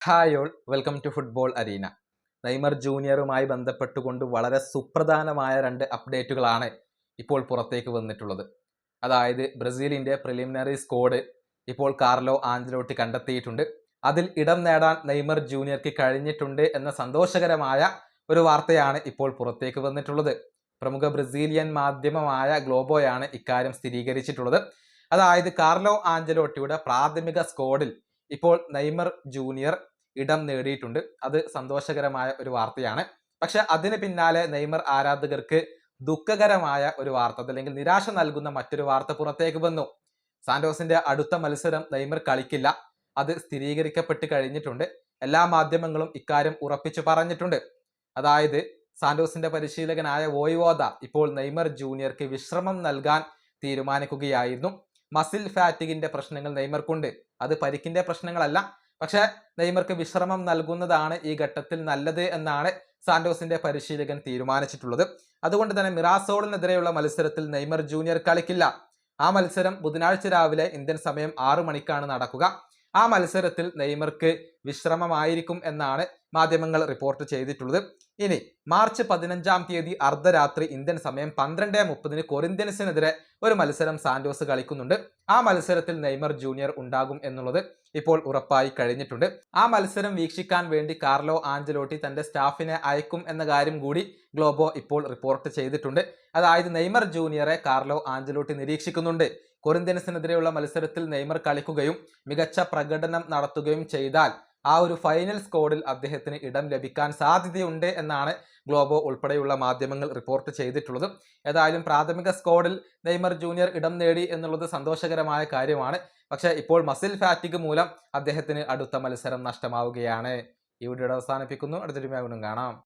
Hi all, welcome to football arena. Neymar ജൂനിയറുമായി ബന്ധപ്പെട്ടുകൊണ്ട് വളരെ സുപ്രധാനമായ 2 അപ്ഡേറ്റുകളാണ് ഇപ്പോൾ പുറത്തേക്ക് വന്നിട്ടുള്ളത്. അതായത് ബ്രസീലിൻ്റെ പ്രിലിമിനറി സ്ക്വാഡ് ഇപ്പോൾ കാർലോ ആഞ്ചലോട്ടി കണ്ടെത്തിയിട്ടുണ്ട്. അതിൽ ഇടം നേടാൻ നെയ്മർ ജൂനിയർക്ക് കഴിഞ്ഞിട്ടുണ്ട് എന്ന സന്തോഷകരമായ ഒരു വാർത്തയാണ് ഇപ്പോൾ പുറത്തേക്ക് വന്നിട്ടുള്ളത്. പ്രമുഖ ബ്രസീലിയൻ മാധ്യമമായ ഗ്ലോബോയാണ് ഇക്കാര്യം സ്ഥിരീകരിച്ചിട്ടുള്ളത്. അതായത് കാർലോ ആഞ്ചലോട്ടിയുടെ പ്രാഥമിക സ്ക്വാഡിൽ ഇപ്പോൾ നെയ്മർ ജൂനിയർ ഇടം നേടിയിട്ടുണ്ട്. അത് സന്തോഷകരമായ ഒരു വാർത്തയാണ്. പക്ഷെ അതിന് പിന്നാലെ നെയ്മർ ആരാധകർക്ക് ദുഃഖകരമായ ഒരു വാർത്ത, അല്ലെങ്കിൽ നിരാശ നൽകുന്ന മറ്റൊരു വാർത്ത പുറത്തേക്ക് വന്നു. സാന്റോസിന്റെ അടുത്ത മത്സരം നെയ്മർ കളിക്കില്ല, അത് സ്ഥിരീകരിക്കപ്പെട്ട് കഴിഞ്ഞിട്ടുണ്ട്. എല്ലാ മാധ്യമങ്ങളും ഇക്കാര്യം ഉറപ്പിച്ചു പറഞ്ഞിട്ടുണ്ട്. അതായത് സാന്റോസിന്റെ പരിശീലകനായ വോയ്വോദ ഇപ്പോൾ നെയ്മർ ജൂനിയർക്ക് വിശ്രമം നൽകാൻ തീരുമാനിക്കുകയായിരുന്നു. മസിൽ ഫാറ്റിഗിന്റെ പ്രശ്നങ്ങൾ നെയ്മർക്കുണ്ട്, അത് പരിക്കിന്റെ പ്രശ്നങ്ങളല്ല. പക്ഷെ നെയ്മർക്ക് വിശ്രമം നൽകുന്നതാണ് ഈ ഘട്ടത്തിൽ നല്ലത് എന്നാണ് സാന്റോസിന്റെ പരിശീലകൻ തീരുമാനിച്ചിട്ടുള്ളത്. അതുകൊണ്ട് തന്നെ മിറാസോളിനെതിരെയുള്ള മത്സരത്തിൽ നെയ്മർ ജൂനിയർ കളിക്കില്ല. ആ മത്സരം ബുധനാഴ്ച രാവിലെ ഇന്ത്യൻ സമയം 6 മണിക്കാണ് നടക്കുക. ആ മത്സരത്തിൽ നെയ്മർക്ക് വിശ്രമമായിരിക്കും എന്നാണ് മാധ്യമങ്ങൾ റിപ്പോർട്ട് ചെയ്തിട്ടുള്ളത്. ഇനി മാർച്ച് 15-ാം തീയതി അർദ്ധരാത്രി ഇന്ത്യൻ സമയം 12:30 കൊറിന്ത്യൻസിനെതിരെ ഒരു മത്സരം സാന്റോസ് കളിക്കുന്നുണ്ട്. ആ മത്സരത്തിൽ നെയ്മർ ജൂനിയർ ഉണ്ടാകും എന്നുള്ളത് ഇപ്പോൾ ഉറപ്പായി കഴിഞ്ഞിട്ടുണ്ട്. ആ മത്സരം വീക്ഷിക്കാൻ വേണ്ടി കാർലോ ആഞ്ചലോട്ടി തന്റെ സ്റ്റാഫിനെ അയക്കും എന്ന കാര്യം കൂടി ഗ്ലോബോ ഇപ്പോൾ റിപ്പോർട്ട് ചെയ്തിട്ടുണ്ട്. അതായത് നെയ്മർ ജൂനിയറെ കാർലോ ആഞ്ചലോട്ടി നിരീക്ഷിക്കുന്നുണ്ട്. കൊറിന്ത്യൻസിനെതിരെയുള്ള മത്സരത്തിൽ നെയ്മർ കളിക്കുകയും മികച്ച പ്രകടനം നടത്തുകയും ചെയ്താൽ ആ ഒരു ഫൈനൽ സ്ക്വാഡിൽ അദ്ദേഹത്തിന് ഇടം ലഭിക്കാൻ സാധ്യതയുണ്ട് എന്നാണ് ഗ്ലോബോ ഉൾപ്പെടെയുള്ള മാധ്യമങ്ങൾ റിപ്പോർട്ട് ചെയ്തിട്ടുള്ളത്. ഏതായാലും പ്രാഥമിക സ്ക്വാഡിൽ നെയ്മർ ജൂനിയർ ഇടം നേടി എന്നുള്ളത് സന്തോഷകരമായ കാര്യമാണ്. പക്ഷേ ഇപ്പോൾ മസിൽ ഫാറ്റിഗ് മൂലം അദ്ദേഹത്തിന് അടുത്ത മത്സരം നഷ്ടമാവുകയാണ്. ഈ വീഡിയോ അവസാനിപ്പിക്കുന്നു. അടുത്തൊരു വീണ്ടും കാണാം.